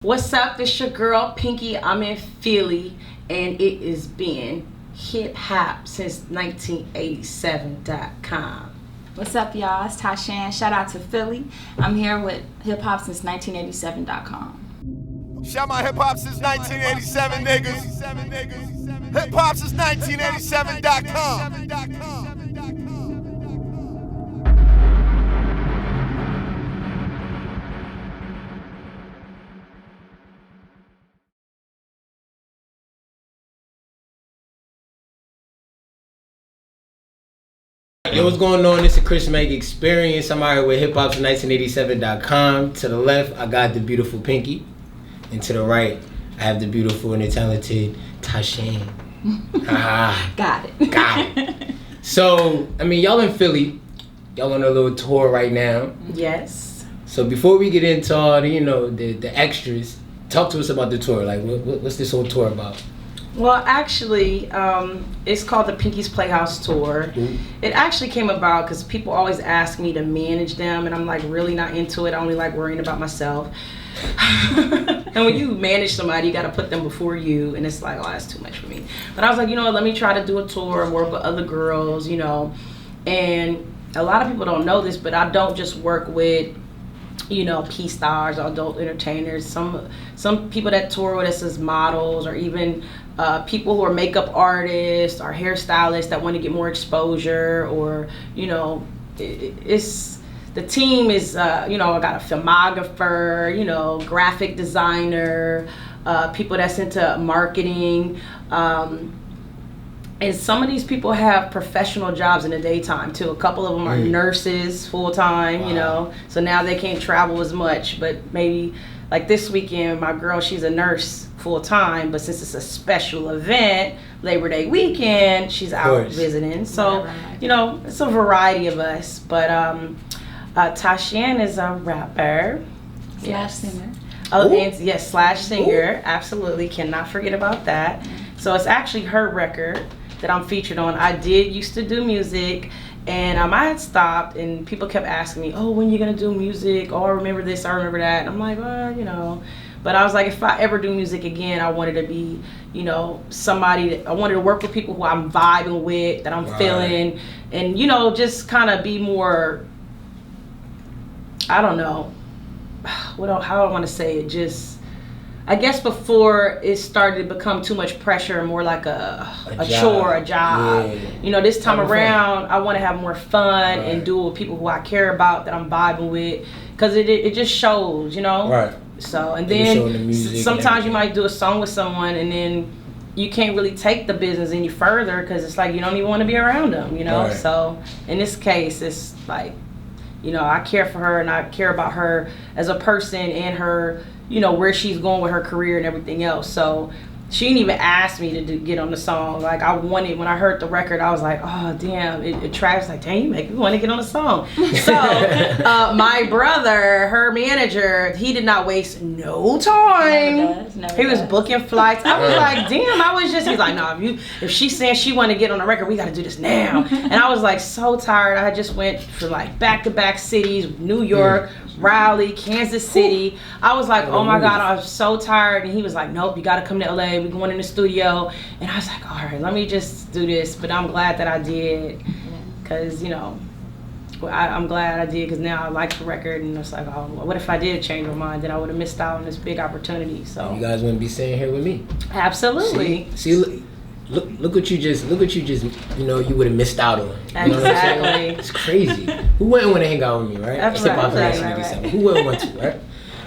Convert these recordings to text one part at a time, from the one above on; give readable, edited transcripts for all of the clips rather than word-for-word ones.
What's up? This your girl Pinky. I'm in Philly, and it has been HipHopSince1987.com. What's up, y'all? It's TaShanne. Shout out to Philly. I'm here with HipHopSince1987.com. Shout my HipHopSince1987 niggas. HipHopSince1987.com. Yo, what's going on? It's a Chris Mack experience. I'm out here with HipHopSince1987.com. To the left, I got the beautiful Pinky. And to the right, I have the beautiful and the talented TaShanne. Got it. So, I mean, y'all in Philly. Y'all on a little tour right now. Yes. So before we get into all the, the extras, talk to us about the tour. Like, what's this whole tour about? Well, actually, it's called the Pinky's Playhouse Tour. Mm-hmm. It actually came about because people always ask me to manage them, and I'm like really not into it. I only like worrying about myself. And when you manage somebody, you got to put them before you, and it's like, oh, that's too much for me. But I was like, let me try to do a tour, work with other girls, And a lot of people don't know this, but I don't just work with P stars or adult entertainers. Some people that tour with us as models, or even people who are makeup artists or hairstylists that want to get more exposure, or it's the team is I got a filmographer, graphic designer, people that's into marketing, and some of these people have professional jobs in the daytime too. A couple of them are nurses full time, Wow. So now they can't travel as much. But maybe like this weekend, my girl, she's a nurse full time, but since it's a special event, Labor Day weekend, she's out visiting. So, it's a variety of us. But TaShanne is a rapper. Slash singer. Oh, and yes, slash singer. Absolutely, cannot forget about that. So it's actually her record that I'm featured on. I did used to do music, and I had stopped, and people kept asking me, oh, when you gonna do music? Oh, I remember this, I remember that. And I'm like, well, but I was like, if I ever do music again, I wanted to be, somebody that I wanted to work with people who I'm vibing with, that I'm feeling, and just kind of be more, I don't know, how do I want to say it, just, I guess before it started to become too much pressure, more like a chore, a job. Yeah. This time around, I want to have more fun and do it with people who I care about, that I'm vibing with, because it just shows, Right. So, and then sometimes you might do a song with someone, and then you can't really take the business any further because it's like you don't even want to be around them, Right. So in this case, it's like, I care for her, and I care about her as a person and her, where she's going with her career and everything else. So she didn't even ask me to get on the song. Like, I wanted, when I heard the record, I was like, oh damn, Travis like, dang, you make me want to get on the song. So my brother, her manager, he did not waste no time. He was booking flights. I was like, damn, he's like, no, if she's saying she want to get on the record, we got to do this now. And I was like so tired. I just went for like back-to-back cities, New York, Raleigh, Kansas City. I was like, oh my God, I was so tired. And he was like, nope, you got to come to LA. We're going in the studio. And I was like, all right, let me just do this. But I'm glad that I did, because I'm glad I did, because now I like the record, and it's like, oh, what if I did change my mind? Then I would have missed out on this big opportunity. So you guys wouldn't be sitting here with me. Absolutely. See, look what you just you would have missed out on. Exactly. It's crazy. Who wouldn't want to hang out with me, right? Right. Who wouldn't want to, right?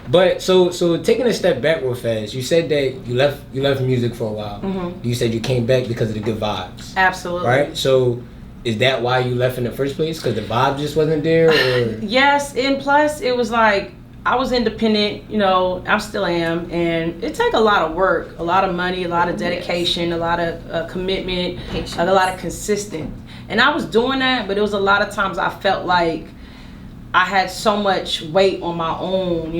But so taking a step back real fast, you said that you left music for a while. Mm-hmm. You said you came back because of the good vibes. Absolutely. Right? So is that why you left in the first place? Because the vibe just wasn't there? Or? Yes, and plus it was like, I was independent, I still am, and it take a lot of work, a lot of money, a lot of dedication, a lot of commitment, patience, a lot of consistent. And I was doing that, but it was a lot of times I felt like I had so much weight on my own,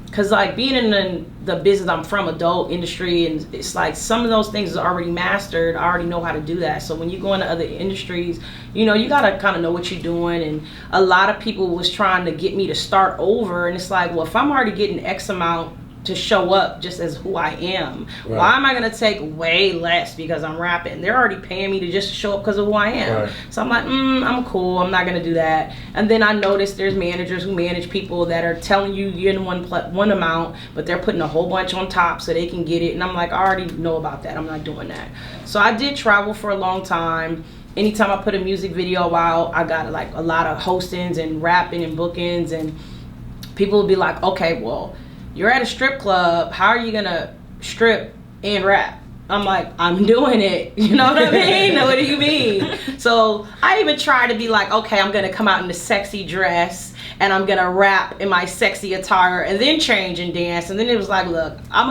because like being in the business I'm from, adult industry, and it's like some of those things is already mastered. I already know how to do that. So when you go into other industries, you gotta kind of know what you're doing. And a lot of people was trying to get me to start over, and it's like, well, if I'm already getting X amount to show up just as who I am. Right. Why am I gonna take way less because I'm rapping? They're already paying me to just show up because of who I am. Right. So I'm like, I'm cool. I'm not gonna do that. And then I noticed there's managers who manage people that are telling you you're in one amount, but they're putting a whole bunch on top so they can get it. And I'm like, I already know about that. I'm not doing that. So I did travel for a long time. Anytime I put a music video out, I got like a lot of hostings and rapping and bookings, and people would be like, okay, well, you're at a strip club, how are you gonna strip and rap? I'm like, I'm doing it. You know what I mean? What do you mean? So I even try to be like, okay, I'm gonna come out in a sexy dress and I'm gonna rap in my sexy attire and then change and dance. And then it was like, look, I'm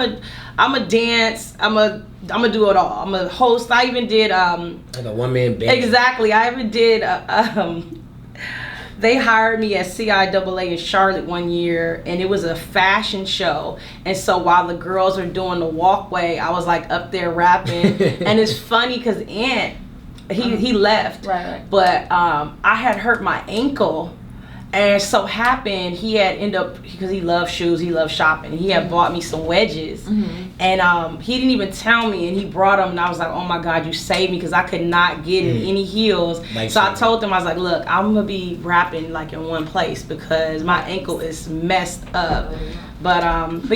a dance, I'm a do it all. I'm a host. I even did like a one-man band. Exactly. I even did they hired me at CIAA in Charlotte one year, and it was a fashion show. And so while the girls are doing the walkway, I was like up there rapping. And it's funny because Ant, he left. Right. But I had hurt my ankle. And so happened, he had ended up, because he loved shoes, he loved shopping, he had bought me some wedges. And he didn't even tell me, and he brought them, and I was like, oh my God, you saved me, because I could not get in any heels. So I told him, I was like, look, I'm going to be rapping like in one place because my ankle is messed up. But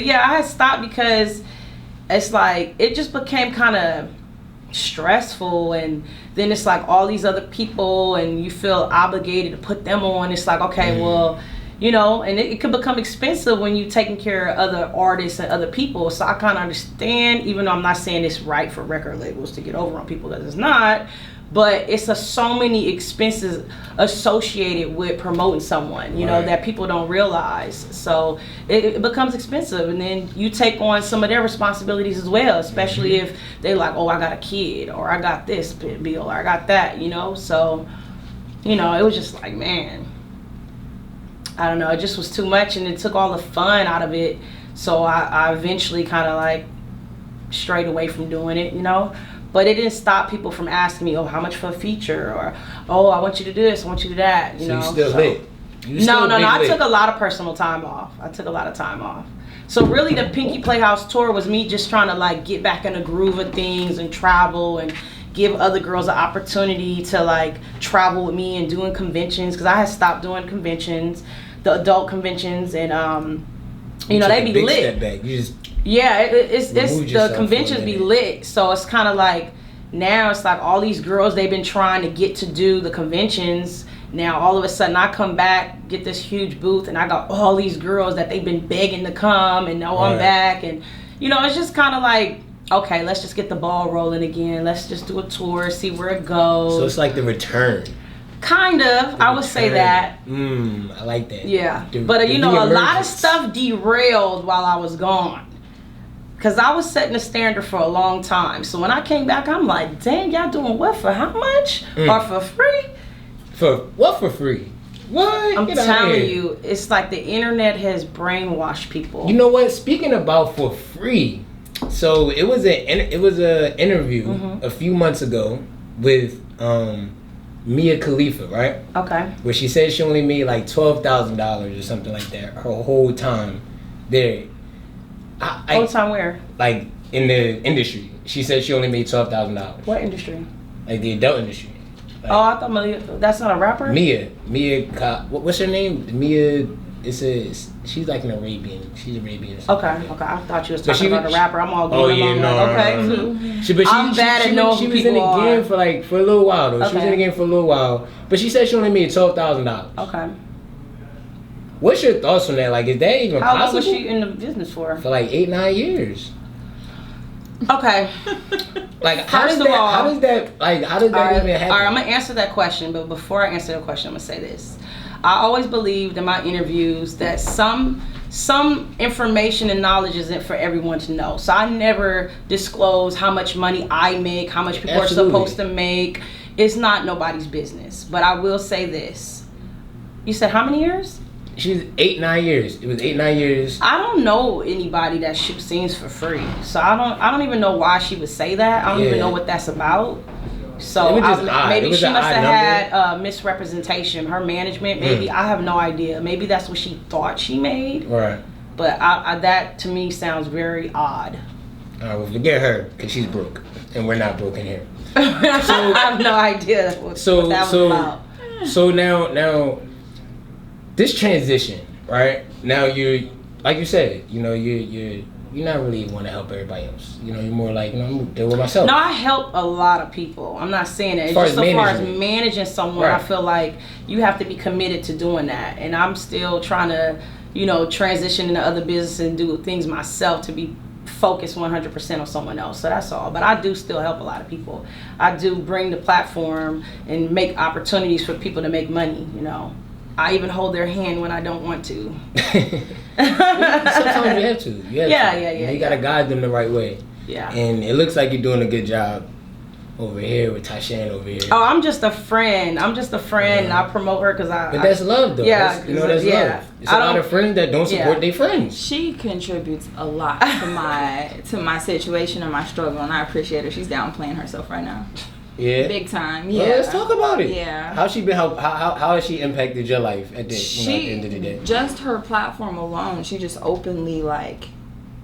yeah, I had stopped because it's like, it just became kind of stressful, and then it's like all these other people and you feel obligated to put them on. It's like, okay, well, you know, and it could become expensive when you're taking care of other artists and other people. So I kind of understand, even though I'm not saying it's right for record labels to get over on people, because it's not, but it's so many expenses associated with promoting someone, you know, that people don't realize. So it becomes expensive, and then you take on some of their responsibilities as well, especially if they like, oh, I got a kid, or I got this bill, or I got that, you know. So, you know, it was just like, man, I don't know, it just was too much, and it took all the fun out of it. So I eventually kind of like strayed away from doing it, you know. But it didn't stop people from asking me, oh, how much for a feature? Or, oh, I want you to do this, I want you to do that, you know. So you still lit? No, I took a lot of personal time off. So really the Pinky Playhouse tour was me just trying to like get back in the groove of things and travel and give other girls an opportunity to like travel with me and doing conventions, because I had stopped doing conventions, the adult conventions, and you know, they be lit. Yeah, it's the conventions be lit. So it's kind of like, now it's like all these girls, they've been trying to get to do the conventions. Now all of a sudden I come back, get this huge booth, and I got all these girls that they've been begging to come, and now I'm back. And you know, it's just kind of like, okay, let's just get the ball rolling again. Let's just do a tour, see where it goes. So it's like the return. Kind of, I would say that. I like that. Yeah, but you know, a lot of stuff derailed while I was gone. Because I was setting a standard for a long time. So when I came back, I'm like, dang, y'all doing what for how much? Or for free? For what for free? What? I'm telling you, it's like the internet has brainwashed people. You know what? Speaking about for free, so it was a interview a few months ago with Mia Khalifa, right? Okay. Where she said she only made like $12,000 or something like that her whole time there. Whole time where? Like in the industry. She said she only made $12,000. What industry? Like the adult industry. Like, oh, I thought that's not a rapper? Mia, what's her name? Mia, she's like an Arabian. She's Arabian. Okay. I thought you was talking about a rapper. I'm all going along. Okay. I'm bad at knowing who people are. She was in the game for a little while though. Okay. She was in the game for a little while. But she said she only made $12,000. Okay. What's your thoughts on that? Like, is that even possible? How long was she in the business for? For like 8-9 years. Okay. Like, how does that even happen? All right, I'm gonna answer that question, but before I answer the question, I'm gonna say this. I always believed in my interviews that some information and knowledge isn't for everyone to know. So I never disclose how much money I make, how much people are supposed to make. It's not nobody's business. But I will say this. You said how many years? She was 8-9 years. It was 8-9 years. I don't know anybody that shoots scenes for free, so I don't even know why she would say that. I don't even know what that's about. So maybe she must have had misrepresentation. Her management, maybe I have no idea. Maybe that's what she thought she made. Right. But that to me sounds very odd. Well, forget her, because she's broke. And we're not broke in here. So, I have no idea what that was about. So now, this transition, right? Now you're, like you said, you know, you're not really want to help everybody else. You know, you're more like, you know, I'm gonna deal with myself. No, I help a lot of people. I'm not saying that. It's just so far as managing someone, right. I feel like you have to be committed to doing that. And I'm still trying to, you know, transition into other business and do things myself to be focused 100% on someone else. So that's all. But I do still help a lot of people. I do bring the platform and make opportunities for people to make money, you know. I even hold their hand when I don't want to. Sometimes you have to. You gotta guide them the right way. Yeah. And it looks like you're doing a good job over here with TaShanne over here. Oh, I'm just a friend. And I promote her because But that's love, though. Yeah. That's love. It's a lot of friends that don't support their friends. She contributes a lot to my situation and my struggle, and I appreciate her. She's downplaying herself right now. Yeah. Big time. Yeah. Well, let's talk about it. Yeah. How has she impacted your life at the end of the day? Just her platform alone, she just openly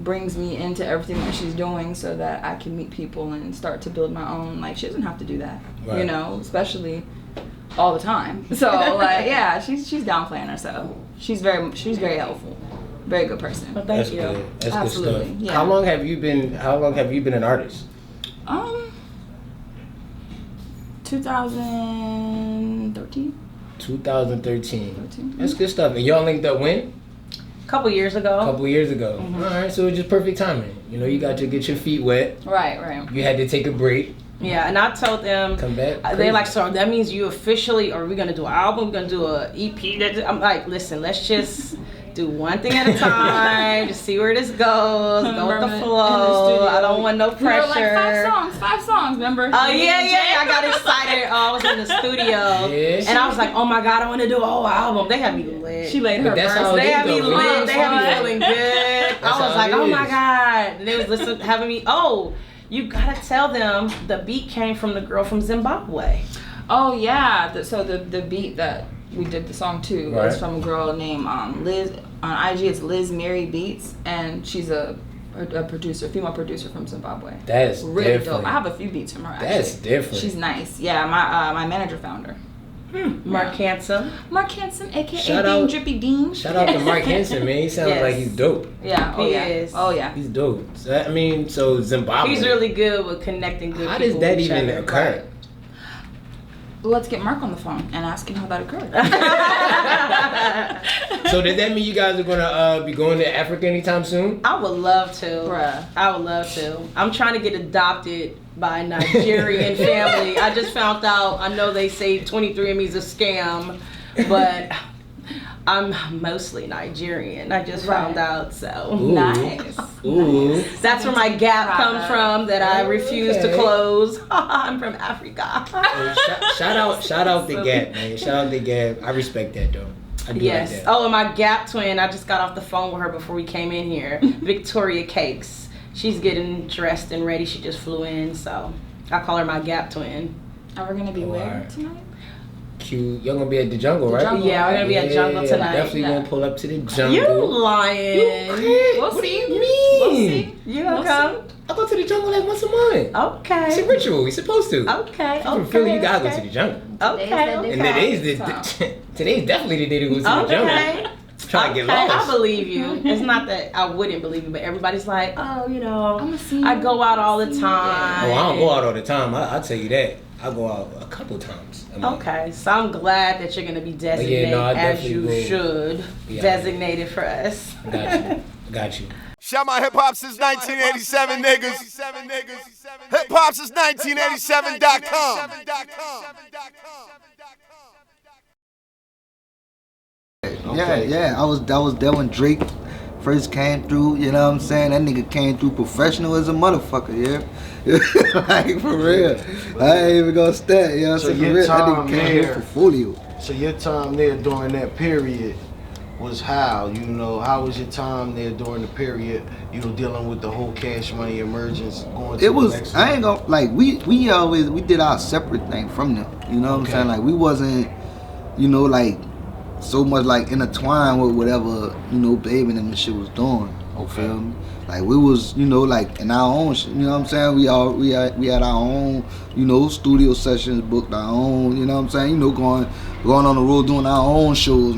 brings me into everything that she's doing so that I can meet people and start to build my own. Like, she doesn't have to do that. Right. You know, especially all the time. So yeah, she's downplaying herself. She's very helpful. Very good person. Well, thank you. Good. That's absolutely good stuff. Yeah. How long have you been an artist? 2013. 2013. That's good stuff. And y'all linked up when? A couple years ago. Mm-hmm. All right, so it's just perfect timing. You know, you got to get your feet wet. Right. You had to take a break. Yeah, and I told them, come back. They like, so that means you officially, are we gonna do an album? We're gonna do a EP? I'm like, listen, let's just do one thing at a time, just see where this goes, go with the flow. I don't want no pressure. Like five songs, remember? Oh yeah, I got excited. I was in the studio, and I was like, oh my God, I want to do a whole album. They had me lit. She laid her verse. They had me lit. They had me feeling good. I was like, oh my God. And they was having me, you gotta tell them the beat came from the girl from Zimbabwe. Oh yeah, so the beat that we did the song to was from a girl named Liz. On IG, it's Liz Mary Beats, and she's a producer, female producer from Zimbabwe. That's really different. dope. I have a few beats from her. Actually. That's different. She's nice. Yeah, my manager found her. Mark Hanson, aka Dean Drippy Dean. Shout out to Mark Hanson, man. He sounds like he's dope. Yeah, he is. Oh yeah, he's dope. So Zimbabwe. He's really good with connecting good people. How does that even occur? Let's get Mark on the phone and ask him how that occurred. So does that mean you guys are gonna be going to Africa anytime soon? I would love to. Bruh. I would love to. I'm trying to get adopted by a Nigerian family. I just found out, I know they say 23andMe is a scam, but I'm mostly Nigerian. I just found out, so. Ooh. Nice. Ooh. That's where my gap comes from that I refuse to close. I'm from Africa. Shout out the Gap, man. Shout out the Gap. I respect that though. I do like that. Oh, and my Gap twin, I just got off the phone with her before we came in here. Victoria Cakes. She's getting dressed and ready. She just flew in, so I call her my Gap twin. Are we gonna be where tonight? Cute. Y'all gonna be at the Jungle, right? Jungle, yeah, we're gonna be at Jungle tonight. Definitely gonna pull up to the Jungle. You lying? We'll What see. do you mean? We'll see. You gonna come? I go to the Jungle like once a month. Okay. It's a ritual. We supposed to. Okay. From Philly, you gotta go to the Jungle. Okay. And today's definitely the day to go to the Jungle. Try to get lost. I believe you. It's not that I wouldn't believe you, but everybody's like, oh, you know, I'm I go out all the time. Oh, I don't go out all the time. I'll tell you that. I go out a couple times. Okay, so I'm glad that you're gonna be designated as you should. Designated for us. Got you. Shout my hip hop since 1987 niggas. HipHopSince1987.com. Yeah. I was there when Drake first came through, you know what I'm saying? That nigga came through professional as a motherfucker, yeah? Like, for real. I ain't even gonna stat, you know what I'm saying? For real, that nigga came here for folio. So your time there during that period was how? You know, how was your time there during the period, you know, dealing with the whole Cash Money emergence going to it was, the next I ain't gonna, like, we did our separate thing from them, you know what I'm saying? Like, we wasn't, you know, like, so much like intertwined with whatever, you know, Baby and them and shit was doing. You feel me? Like we was, you know, like in our own shit, you know what I'm saying? We had our own, you know, studio sessions, booked our own, you know what I'm saying? You know, going on the road doing our own shows.